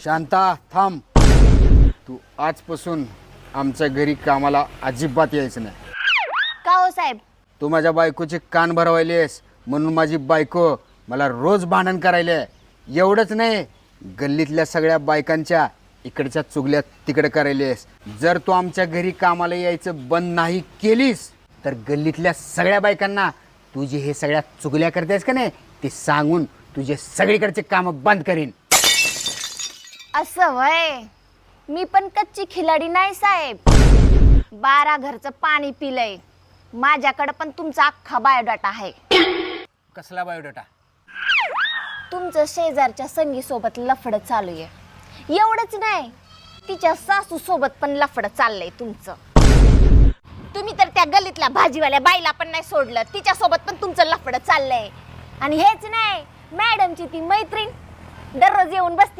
शांता थांब. तू आजपासून आमच्या घरी कामाला अजिबात यायचं नाही. का हो साहेब? तू माझ्या बायकोचे कान भरवायलेस म्हणून माझी बायको मला रोज भांडण करायले. एवढंच नाही, गल्लीतल्या सगळ्या बायकांच्या इकडच्या चुगल्या तिकडे करायलेस. जर तू आमच्या घरी कामाला यायचं बंद नाही केलीस तर गल्लीतल्या सगळ्या बायकांना तुझे हे सगळ्या चुगल्या करतेस का नाही ते सांगून तुझे सगळीकडचे काम बंद करीन. असं वय? मी पण कच्ची खिलाडी नाही साहेब. 12 घरचं पाणी पिलंय. माझ्याकडे पण तुमचा अख्खा बायोडाटा आहे. कसला बायोडाटा? तुमचं शेजारच्या संगी सोबत लफड चालू आहे. एवढंच नाही, तिच्या सासू सोबत पण लफड चाललंय तुमचं. तुम्ही तर त्या गल्लीतल्या भाजीवाल्या बाईला पण नाही सोडलं, तिच्या सोबत पण तुमचं लफड चाललंय. आणि हेच नाही, मॅडमची ती मैत्रीण दररोज येऊन बसती